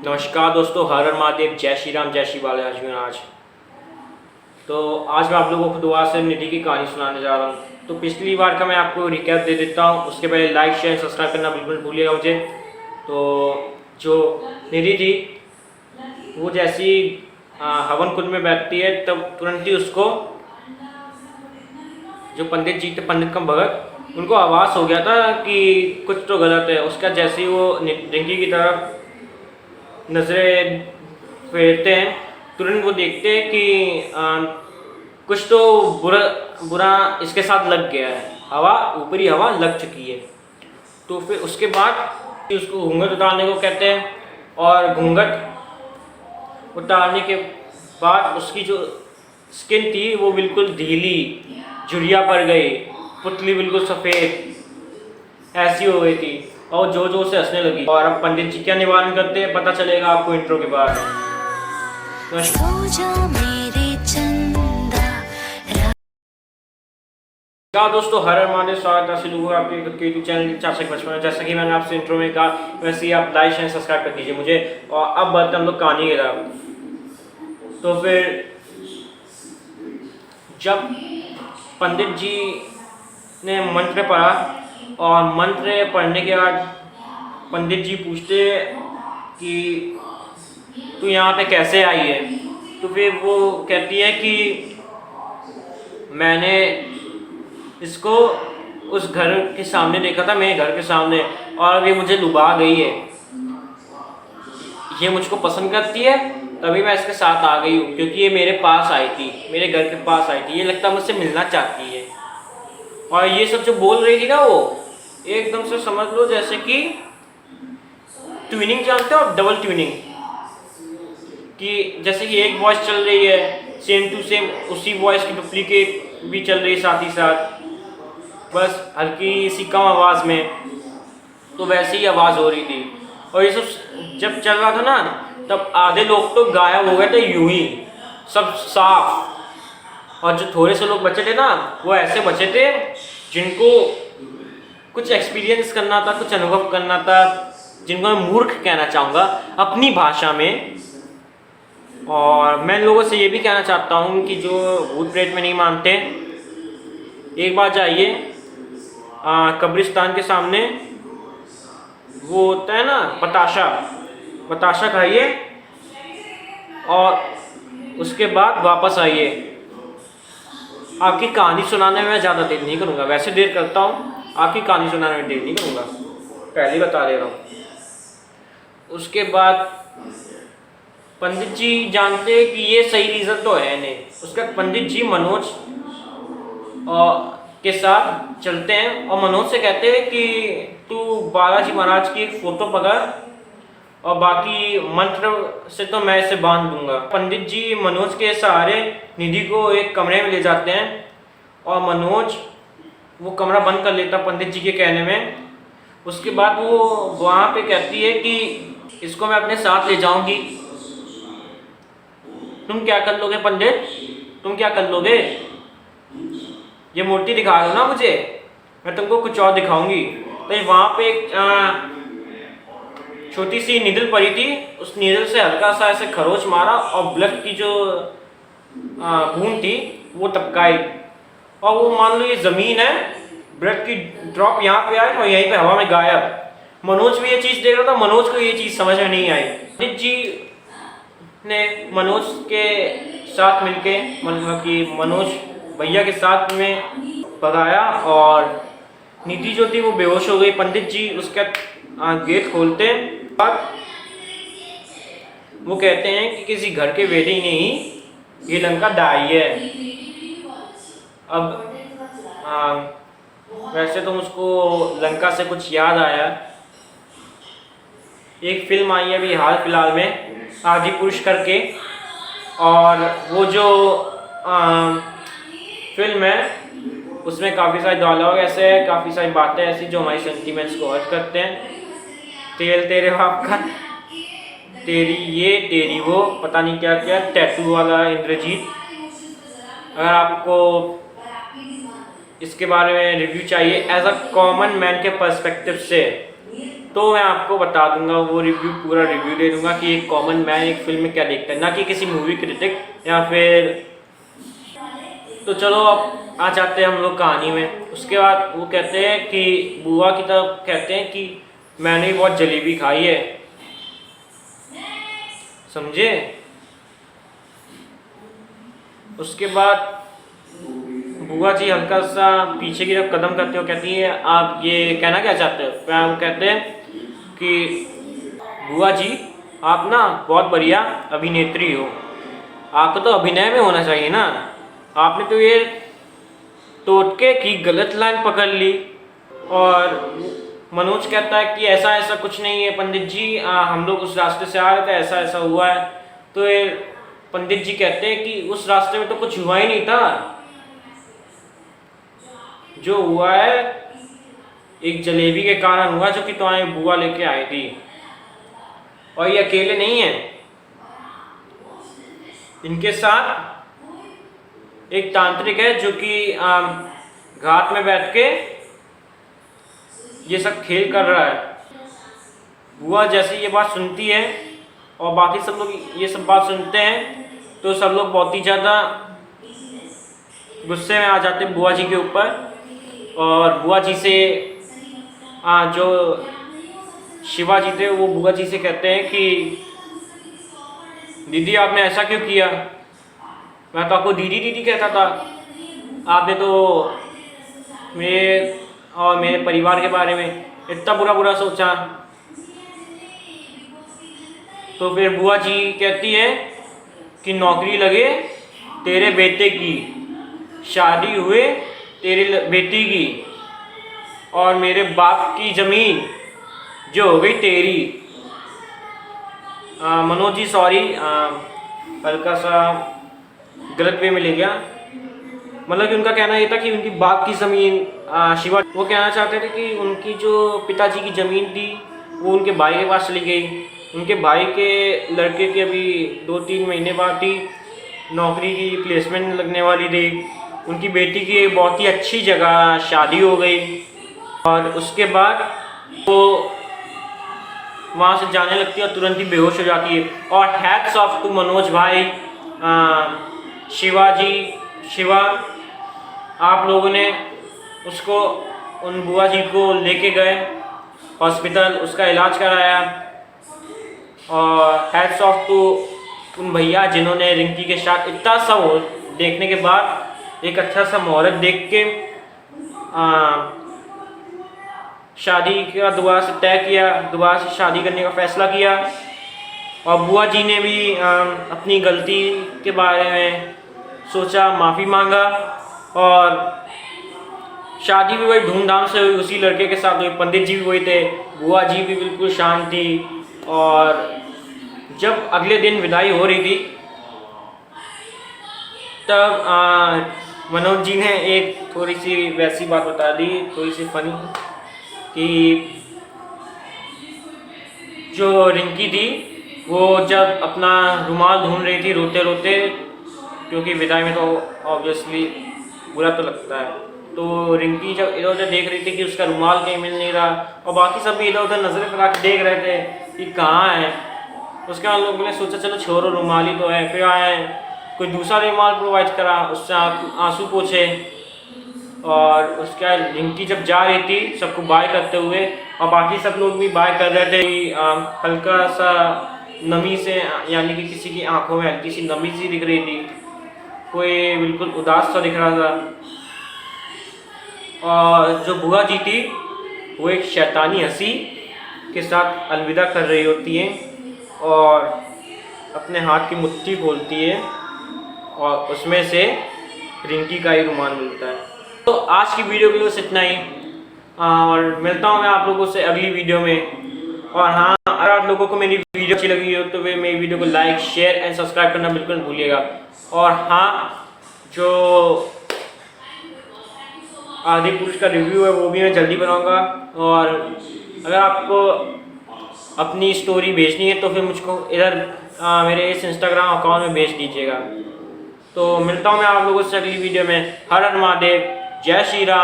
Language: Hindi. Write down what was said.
नमस्कार दोस्तों, हर हर महादेव, जय श्री राम, जय श्री बालाजी महाराज। तो आज मैं आप लोगों को दोबारा से निधि की कहानी सुनाने जा रहा हूँ। तो पिछली बार का मैं आपको रिकैप दे देता हूँ, उसके पहले लाइक शेयर सब्सक्राइब करना बिल्कुल भूलिएगा मुझे। तो जो निधि थी वो जैसी हवन कुंड में बैठती है तब तुरंत ही उसको जो पंडित जी थे, पंडित कम भगत, उनको आभास हो गया था कि कुछ तो गलत है। उसका जैसे ही वो रिंकी की तरफ नजरें फेरते हैं तुरंत वो देखते हैं कि कुछ तो बुरा बुरा इसके साथ लग गया है, ऊपरी हवा लग चुकी है। तो फिर उसके बाद उसको घूंघट उतारने को कहते हैं और घूंघट उतारने के बाद उसकी जो स्किन थी वो बिल्कुल ढीली झुर्रिया पड़ गई, पुतली बिल्कुल सफ़ेद ऐसी हो गई थी और जो से हंसने लगी। और अब पंडित जी क्या निवारण करते हैं पता चलेगा आपको इंट्रो के बाद। क्या दोस्तों, हर हर महादेव, स्वागत है लोगों का आपके यूट्यूब चैनल 455। जैसा कि मैंने आपसे इंट्रो में कहा वैसे ही आप लाइक शेयर सब्सक्राइब कर दीजिए मुझे। और अब बढ़ते हम लोग कहानी की तरफ। तो फिर जब पंडित जी ने मंत्र पढ़ा और मंत्र पढ़ने के बाद पंडित जी पूछते कि तू यहाँ पे कैसे आई है। तो फिर वो कहती है कि मैंने इसको उस घर के सामने देखा था, मेरे घर के सामने, और ये मुझे लुभा गई है। ये मुझको पसंद करती है तभी मैं इसके साथ आ गई हूँ, क्योंकि ये मेरे पास आई थी, मेरे घर के पास आई थी। ये लगता मुझसे मिलना चाहती है। और ये सब जो बोल रही थी ना वो एकदम से समझ लो जैसे कि ट्विनिंग जानते हो आप, डबल ट्विनिंग, कि जैसे कि एक वॉइस चल रही है सेम टू सेम उसी वॉइस की डुप्लीकेट भी चल रही है साथ ही साथ, बस हल्की सी कम आवाज़ में। तो वैसे ही आवाज़ हो रही थी। और ये सब जब चल रहा था ना तब आधे लोग तो गायब हो गए थे यूं ही, सब साफ। और जो थोड़े से लोग बचे थे ना वो ऐसे बचे थे जिनको कुछ एक्सपीरियंस करना था, कुछ अनुभव करना था, जिनको मैं मूर्ख कहना चाहूँगा अपनी भाषा में। और मैं लोगों से ये भी कहना चाहता हूँ कि जो भूत प्रेत में नहीं मानते, एक बार जाइए कब्रिस्तान के सामने वो होता है ना बताशा खाइए और उसके बाद वापस आइए। आपकी कहानी सुनाने में मैं ज़्यादा देर नहीं करूँगा, वैसे देर करता हूँ, आपकी कहानी सुनाने में देर नहीं करूँगा, पहले ही बता दे रहा हूँ। उसके बाद पंडित जी जानते हैं कि ये सही रीज़न तो है नहीं। उसके बाद पंडित जी मनोज के साथ चलते हैं और मनोज से कहते हैं कि तू बालाजी महाराज की एक फ़ोटो पकड़ और बाकी मंत्र से तो मैं इसे बांध दूंगा। पंडित जी मनोज के सहारे निधि को एक कमरे में ले जाते हैं और मनोज वो कमरा बंद कर लेता पंडित जी के कहने में। उसके बाद वो वहाँ पे कहती है कि इसको मैं अपने साथ ले जाऊंगी। तुम क्या कर लोगे पंडित, तुम क्या कर लोगे? ये मूर्ति दिखा दो ना मुझे, मैं तुमको कुछ और दिखाऊंगी। तो वहाँ पे एक छोटी सी नीडल पड़ी थी, उस नीडल से हल्का सा ऐसे खरोच मारा और ब्लड की जो बूंद थी वो टपकाई। और वो मान लो ये ज़मीन है, ब्लड की ड्रॉप यहाँ पे आए और यहीं पे हवा में गायब। मनोज भी ये चीज़ देख रहा था, मनोज को ये चीज़ समझ में नहीं आई। पंडित जी ने मनोज के साथ मिलके मनोज भैया के साथ में भगाया और निधि जो थी वो बेहोश हो गई। पंडित जी उसका गेट खोलते बाद वो कहते हैं कि किसी घर के वेदी ने ही ये लंका ढाई है। अब वैसे तो मुझको लंका से कुछ याद आया, एक फिल्म आई है अभी हाल फिलहाल में आदिपुरुष करके, और वो जो फिल्म है उसमें काफ़ी सारे डायलॉग ऐसे हैं, काफ़ी सारी बातें ऐसी जो हमारी सेंटीमेंट्स को हर्ट करते हैं। तेल तेरे बाप का, तेरी ये तेरी वो, पता नहीं क्या क्या, टैटू वाला इंद्रजीत। अगर आपको इसके बारे में रिव्यू चाहिए एज अ कॉमन मैन के पर्सपेक्टिव से, तो मैं आपको बता दूंगा, वो रिव्यू पूरा रिव्यू दे दूंगा कि एक कॉमन मैन एक फिल्म में क्या देखता है, ना कि किसी मूवी क्रिटिक या फिर। तो चलो अब आ जाते हैं हम लोग कहानी में। उसके बाद वो कहते हैं कि बुआ की तरफ कहते हैं कि मैंने भी बहुत जलेबी खाई है, समझे। उसके बाद बुआ जी हल्का सा पीछे की तरफ कदम करते हो, कहती है आप ये कहना क्या चाहते हो। वो कहते हैं कि बुआ जी आप ना बहुत बढ़िया अभिनेत्री हो, आपको तो अभिनय में होना चाहिए ना, आपने तो ये टोटके की गलत लाइन पकड़ ली। और मनोज कहता है कि ऐसा ऐसा कुछ नहीं है पंडित जी, हम लोग उस रास्ते से आ रहे थे, ऐसा ऐसा हुआ है। तो ये पंडित जी कहते हैं कि उस रास्ते में तो कुछ हुआ ही नहीं था, जो हुआ है एक जलेबी के कारण हुआ जो कि तुम्हारी बुआ लेके आई थी। और ये अकेले नहीं है, इनके साथ एक तांत्रिक है जो कि घाट में बैठ के ये सब खेल कर रहा है। बुआ जैसे ये बात सुनती है और बाकी सब लोग ये सब बात सुनते हैं तो सब लोग बहुत ही ज़्यादा गुस्से में आ जाते हैं बुआ जी के ऊपर। और बुआ जी से जो शिवाजी थे वो बुआ जी से कहते हैं कि दीदी आपने ऐसा क्यों किया, मैं तो आपको दीदी दीदी कहता था, आपने तो मेरे और मेरे परिवार के बारे में इतना बुरा बुरा सोचा। तो फिर बुआ जी कहती है कि नौकरी लगे तेरे बेटे की, शादी हुए तेरे बेटी की, और मेरे बाप की ज़मीन जो हो गई तेरी। मनोज जी सॉरी, हल्का सा गलत वे में ले गया, मतलब कि उनका कहना ये था कि उनकी बाप की ज़मीन, शिवा वो कहना चाहते थे कि उनकी जो पिताजी की ज़मीन थी वो उनके भाई के पास चली गई। उनके भाई के लड़के की अभी 2-3 महीने बाद ही नौकरी की प्लेसमेंट लगने वाली थी। उनकी बेटी की बहुत ही अच्छी जगह शादी हो गई और उसके बाद वो वहाँ से जाने लगती है और तुरंत ही बेहोश हो जाती है। और हैट्स ऑफ टू मनोज भाई, शिवा आप लोगों ने उसको, उन बुआ जी को लेके गए हॉस्पिटल, उसका इलाज कराया। और हैट्स ऑफ टू उन भैया जिन्होंने रिंकी के साथ इतना सा देखने के बाद एक अच्छा सा मुहूर्त देख के शादी का दोबारा से तय किया, दोबारा से शादी करने का फैसला किया। और बुआ जी ने भी अपनी गलती के बारे में सोचा, माफ़ी मांगा और शादी भी वही धूमधाम से हुई, उसी लड़के के साथ हुई। पंडित जी भी वही थे, बुआ जी भी बिल्कुल शांत थी। और जब अगले दिन विदाई हो रही थी तब मनोज जी ने एक थोड़ी सी वैसी बात बता दी, थोड़ी सी फनी, कि जो रिंकी थी वो जब अपना रुमाल ढूंढ रही थी रोते रोते, क्योंकि विदाई में तो ऑब्वियसली बुरा तो लगता है, तो रिंकी जब इधर उधर देख रही थी कि उसका रुमाल कहीं मिल नहीं रहा और बाकी सब भी इधर उधर नजरें फैला के देख रहे थे कि कहाँ है। उसके बाद लोगों ने सोचा चलो छोड़ो, रुमाल ही तो है। फिर आए कोई दूसरा रुमाल प्रोवाइड करा, उससे आंसू पोछे। और उसके बाद रिंकी जब जा रही थी सबको बाय करते हुए और बाकी सब लोग भी बाय कर रहे थे, हल्का सा नमी से, यानी कि किसी की आंखों में हल्की सी नमी सी दिख रही थी, कोई बिल्कुल उदास सा दिख रहा था। और जो बुआ जी थी वो एक शैतानी हंसी के साथ अलविदा कर रही होती हैं और अपने हाथ की मुट्ठी खोलती है और उसमें से रिंकी का ही रुमाल मिलता है। तो आज की वीडियो के लिए बस इतना ही, और मिलता हूँ मैं आप लोगों से अगली वीडियो में। और हाँ, अगर आप लोगों को मेरी वीडियो अच्छी लगी हो तो वे मेरी वीडियो को लाइक, शेयर एंड सब्सक्राइब करना बिल्कुल भूलिएगा। और हाँ, जो आदि पुरुष का रिव्यू है वो भी मैं जल्दी बनाऊंगा। और अगर आपको अपनी स्टोरी भेजनी है तो फिर मुझको इधर मेरे इस इंस्टाग्राम अकाउंट में भेज दीजिएगा। तो मिलता हूँ मैं आप लोगों से अगली वीडियो में। हर हर महादेव, जय श्री राम।